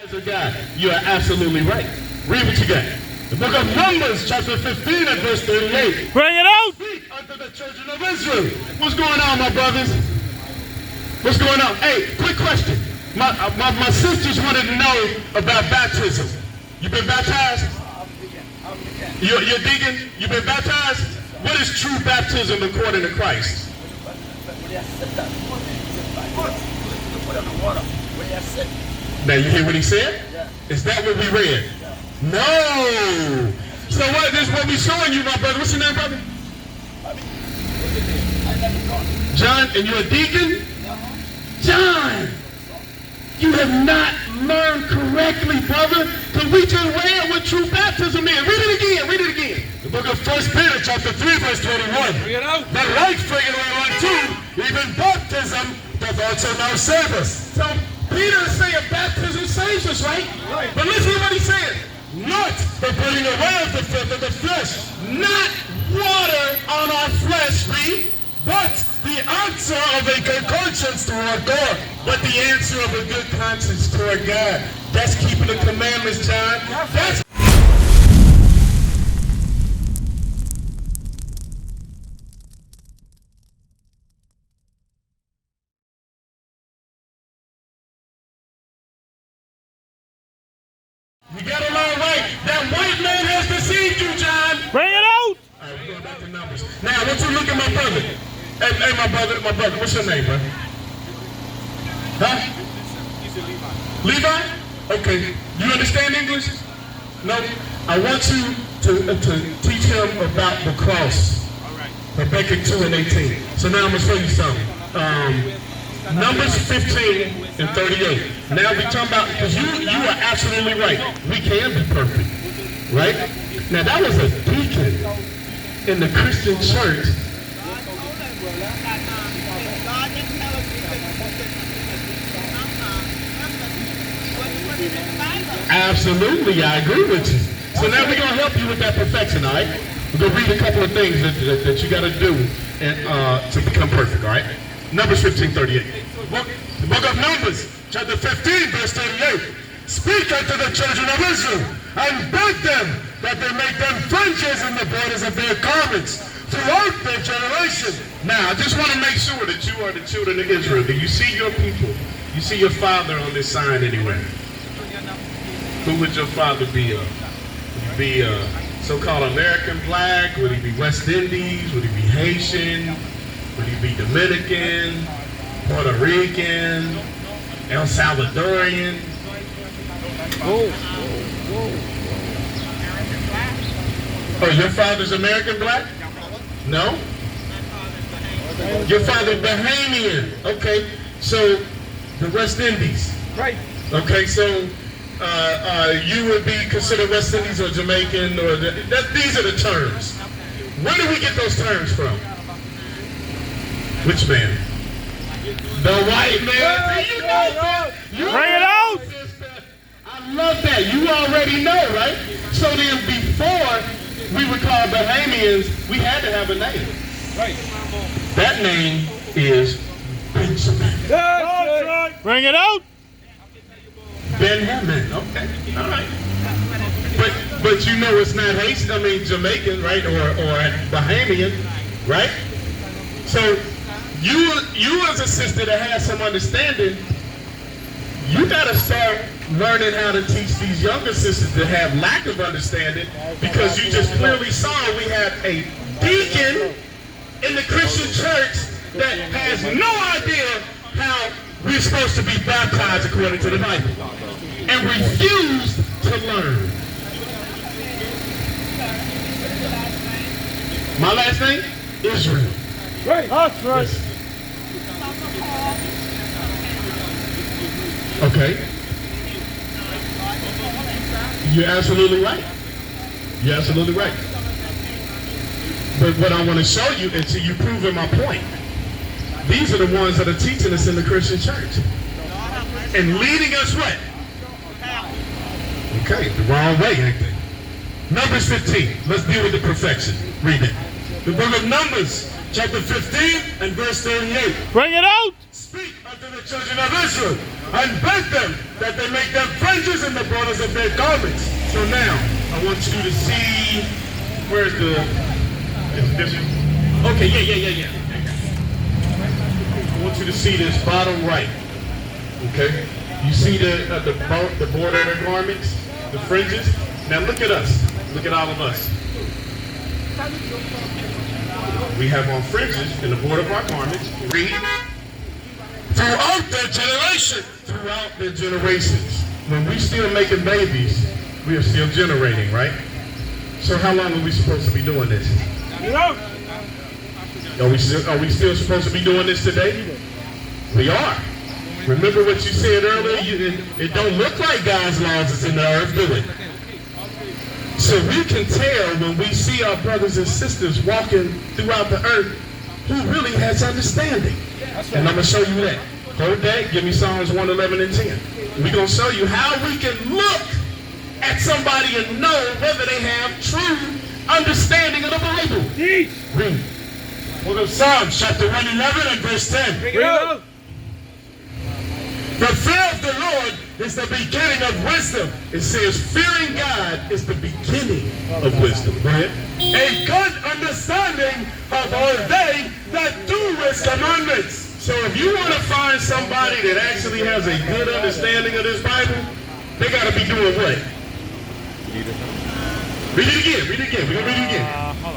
As a guy, you are absolutely right. Read what you got. The book of Numbers, chapter 15 and verse 38. Bring it out! Speak unto the children of Israel. What's going on, my brothers? What's going on? Hey, quick question. My sisters wanted to know about baptism. You been baptized? You're Deacon? You been baptized? What is true baptism according to Christ? Now you hear what he said? Is that what we read? No. So what? This is what we showing you, my brother. What's your name, brother? John, and you're a deacon? John, you have not learned correctly, brother. Because we just read what true baptism is. Read it again. Read it again. The book of 1 Peter, chapter 3, verse 21. That like figure unto even baptism doth also now save us. So Peter is saying baptism saves us, right? But listen to what he said. Not the putting away of the filth of the flesh, not water on our flesh, but the answer of a good conscience toward God. But the answer of a good conscience toward God. That's keeping the commandments, John. That's you got it all right. That white man has deceived you, John. Bring it out! All right, we're going back to Numbers. Now, I want you to look at my brother. Hey, my brother, what's your name, bro? Huh? Levi? Okay. You understand English? No? I want you to teach him about the cross. All right. Habakkuk 2 and 18. So now I'm going to show you something. Numbers 15 and 38. Now we talking about, because you are absolutely right. We can be perfect, right? Now that was a deacon in the Christian church. Absolutely, I agree with you. So now we're going to help you with that perfection, all right? We're going to read a couple of things that you got to do to become perfect, all right? Numbers 15, 38. The book of Numbers, chapter 15, verse 38. Speak unto the children of Israel, and bid them that they make them fringes in the borders of their garments throughout their generation. Now, I just want to make sure that you are the children of Israel. Do you see your people? You see your father on this sign anywhere? Who would your father be? Would he be a so-called American black? Would he be West Indies? Would he be Haitian? Would he be Dominican, Puerto Rican, El Salvadorian? Oh, your father's American black? No? Your father's Bahamian. Okay, so the West Indies. Right. Okay, so you would be considered West Indies or Jamaican, or these are the terms. Where do we get those terms from? Which man? The white man. You know that. Bring it out! I love that. You already know, right? So then before we were called Bahamians, we had to have a name. Right. That name is Benjamin. Bring it out! Benjamin. Okay. All right. But you know it's not Haitian, I mean Jamaican, right? Or Bahamian, right? So you as a sister that has some understanding, you got to start learning how to teach these younger sisters that have lack of understanding, because you just clearly saw we have a deacon in the Christian church that has no idea how we're supposed to be baptized according to the Bible and refused to learn. My last name? Israel. Right. That's right. Yes. Okay. You're absolutely right. You're absolutely right. But what I want to show you, until you prove my point, these are the ones that are teaching us in the Christian church. And leading us what? Okay, the wrong way, ain't they? Numbers 15. Let's deal with the perfection. Read it. The book of Numbers, chapter 15 and verse 38. Bring it out! speak unto the children of Israel, and bid them that they make them fringes in the borders of their garments. So now, I want you to see, where's the, is this one? Okay, yeah. I want you to see this bottom right, okay? You see the border of the garments, the fringes? Now look at us, look at all of us. We have on fringes in the border of our garments. Read. Throughout their generations. When we still making babies, we are still generating, right? So how long are we supposed to be doing this? Are we still supposed to be doing this today? We are. Remember what you said earlier? It don't look like God's laws is in the earth, do it? So we can tell when we see our brothers and sisters walking throughout the earth who really has understanding. And I'm going to show you that. Hold that. Give me Psalms 111 and 10. We're going to show you how we can look at somebody and know whether they have true understanding of the Bible. Read. Book of Psalms, chapter 111 and verse 10. Bring it out. The fear of the Lord is the beginning of wisdom. It says, fearing God is the beginning of wisdom. Right? A good understanding of all they that do his commandments. So if you want to find somebody that actually has a good understanding of this Bible, they got to be doing what? Read it again. We're going to read it again.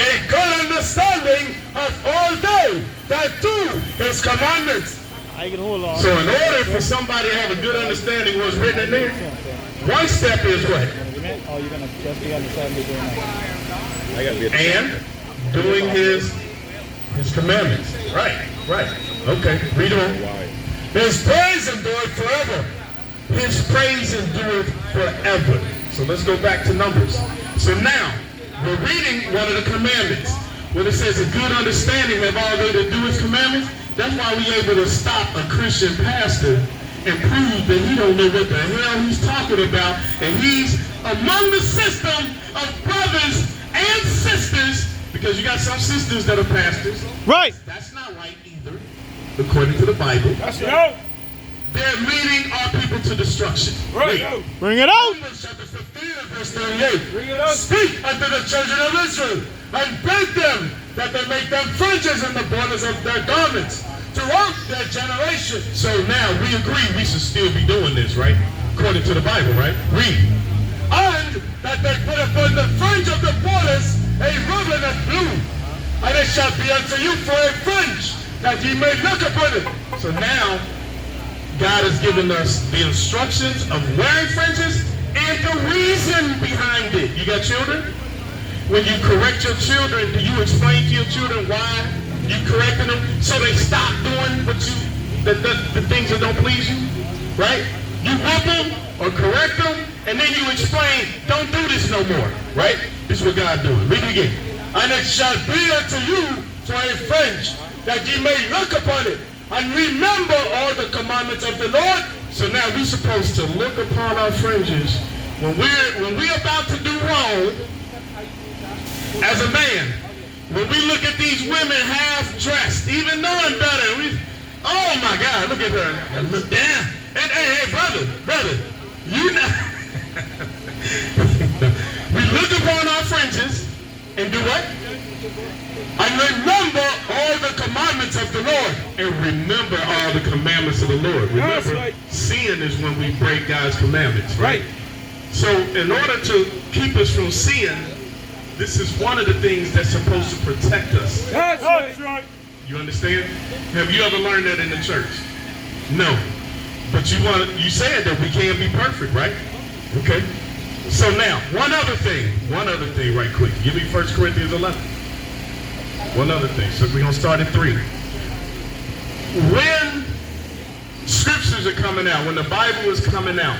A good understanding of all they that do his commandments. So in order for somebody to have a good understanding of what's written in there, one step is what? And doing his commandments. Right. Okay, read on. His praise endureth forever. His praise endureth forever. So let's go back to Numbers. So now, we're reading one of the commandments. When it says a good understanding of all they that do his commandments, that's why we're able to stop a Christian pastor and prove that he don't know what the hell he's talking about, and he's among the system of brothers and sisters, because you got some sisters that are pastors. Right. That's not right either, according to the Bible. That's right. They're leading our people to destruction. Right. Bring it out. Romans chapter 15 and verse 38. Bring it out. Speak unto the children of Israel, and bid them that they make them fringes in the borders of their garments throughout their generation. So now we agree we should still be doing this, right? According to the Bible, right? Read. And that they put upon the fringe of the borders a Reuben of blue, and it shall be unto you for a fringe, that ye may look upon it. So now God has given us the instructions of wearing fringes and the reason behind it. You got children? When you correct your children, do you explain to your children why you correcting them so they stop doing what the things that don't please you? Right? You whip them or correct them, and then you explain, don't do this no more. Right? This is what God doing. Read it again. And it shall be unto you for a fringe, that ye may look upon it, and remember all the commandments of the Lord. So now we're supposed to look upon our fringes when we're about to do wrong. As a man, when we look at these women half dressed, even knowing better, oh my God, look at her. And look down. And hey, brother, you know. We look upon our fringes and do what? And remember all the commandments of the Lord. And remember all the commandments of the Lord. Remember, sin is when we break God's commandments, right? So in order to keep us from sin, this is one of the things that's supposed to protect us. That's right. You understand? Have you ever learned that in the church? No. But you said that we can't be perfect, right? Okay. So now, one other thing right quick. Give me 1 Corinthians 11. One other thing. So we're going to start at 3. When scriptures are coming out, when the Bible is coming out,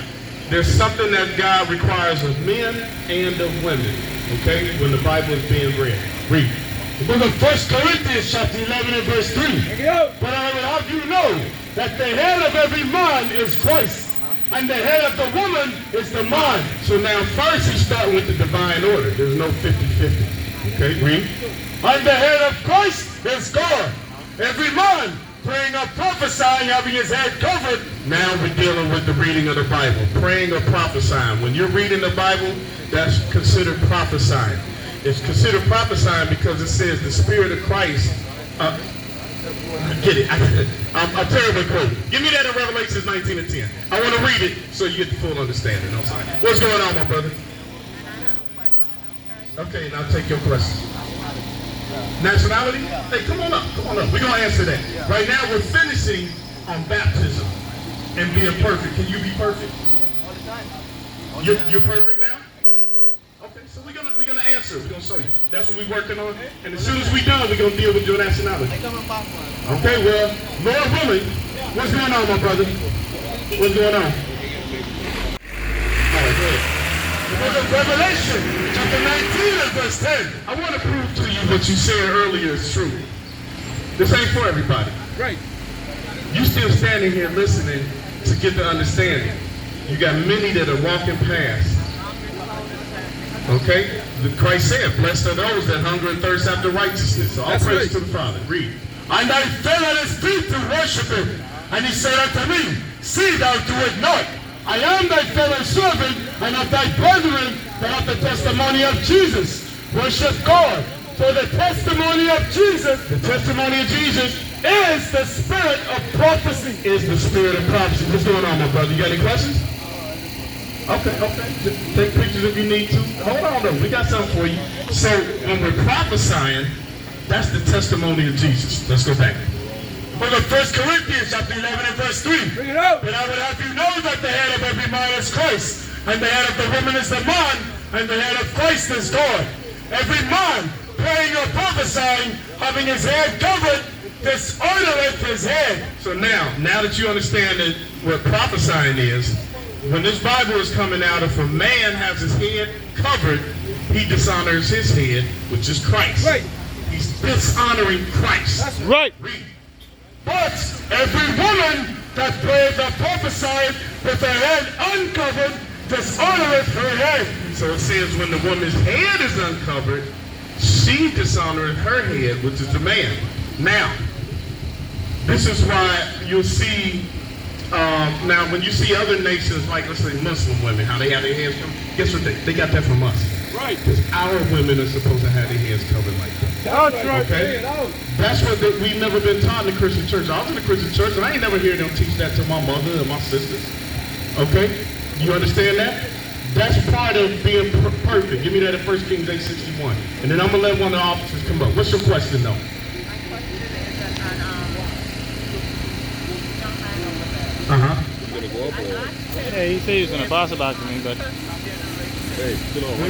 there's something that God requires of men and of women. Okay? When the Bible is being read. Read. The book of 1 Corinthians chapter 11 and verse 3. But I would have you know that the head of every man is Christ, and the head of the woman is the mind. So now first he's starting with the divine order. There's no 50-50. Okay, read. And the head of Christ is God. Every man praying or prophesying, having his head covered. Now we're dealing with the reading of the Bible, praying or prophesying. When you're reading the Bible, that's considered prophesying. It's considered prophesying because it says the Spirit of Christ. Get it? I'm terrible quote. Give me that in Revelation 19:10. I want to read it so you get the full understanding. I'm sorry. What's going on, my brother? Okay, now take your question. Nationality? Hey, come on up. Come on up. We're going to answer that. Right now, we're finishing on baptism and being perfect. Can you be perfect? You're perfect now? Okay, so we're gonna answer. We're gonna show you. That's what we're working on. And as soon as we're done, we're gonna deal with your nationality. Okay, well, Lord willing, what's going on, my brother? What's going on? All right, go ahead. The book of Revelation, chapter 19 and verse 10. I want to prove to you what you said earlier is true. This ain't for everybody. Right. You still standing here listening to get the understanding. You got many that are walking past. Okay? Christ said, blessed are those that hunger and thirst after righteousness. So all praise to the Father. Read. And I fell at his feet to worship him. And he said unto me, see thou do it not. I am thy fellow servant and of thy brethren that have the testimony of Jesus. Worship God. For the testimony of Jesus, The testimony of Jesus is the spirit of prophecy. is the spirit of prophecy. What's going on, my brother? You got any questions? Okay. Just take pictures if you need to. Hold on, though. We got something for you. So when we're prophesying, that's the testimony of Jesus. Let's go back. Book of 1 Corinthians, chapter 11 and verse 3. Bring it out. But I would have you know that the head of every man is Christ, and the head of the woman is the man, and the head of Christ is God. Every man praying or prophesying, having his head covered, dishonoreth his head. So now that you understand that what prophesying is, when this Bible is coming out, if a man has his head covered, he dishonors his head, which is Christ. Right. He's dishonoring Christ. That's right. Read. But every woman that prayeth or prophesieth with her head uncovered, dishonoreth her head. So it says when the woman's head is uncovered, she dishonoreth her head, which is the man. Now, this is why you'll see, now when you see other nations, like let's say Muslim women, how they have their heads covered, guess what they got that from us. Right. Because our women are supposed to have their heads covered like that. That's right. Okay? That's what we've never been taught in the Christian church. I was in the Christian church and I ain't never heard them teach that to my mother and my sisters. Okay? You understand that? That's part of being perfect. Give me that at 1 Kings 8:61. And then I'm going to let one of the officers come up. What's your question, though? My question is that Uh-huh. Yeah, he said he was going to pass it back to me, but... and also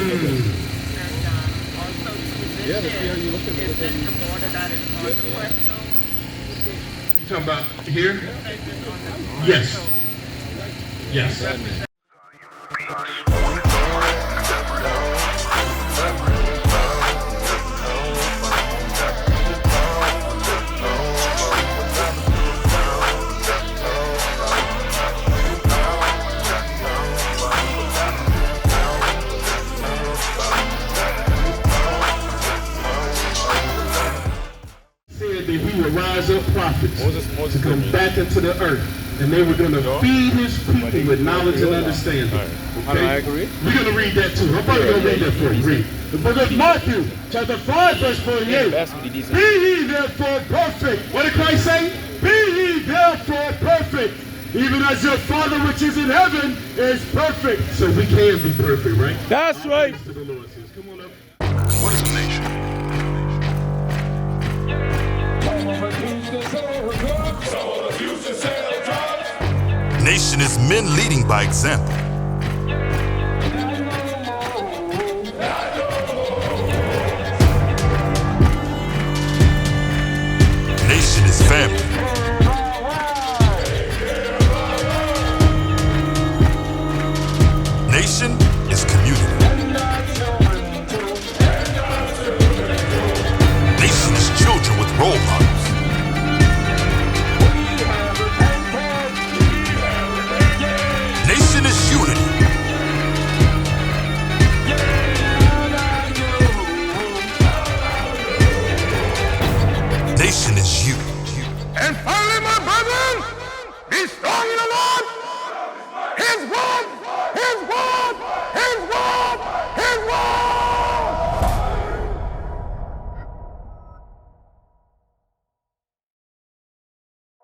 Yeah, let's see how you look at it. is this the border that is controversial? You talking about here? Yes. Yes. Rise up prophets to come back into the earth, and they were going to feed his people with knowledge and understanding. Okay? I agree. We're going to read that too. I'm probably going to read that for you. Read. the book of Matthew, chapter 5, verse 48. Be ye therefore perfect. What did Christ say? Be ye therefore perfect, even as your Father which is in heaven is perfect. So we can be perfect, right? That's right. To the Lord says, come on up. What is a nation? Nation is men leading by example.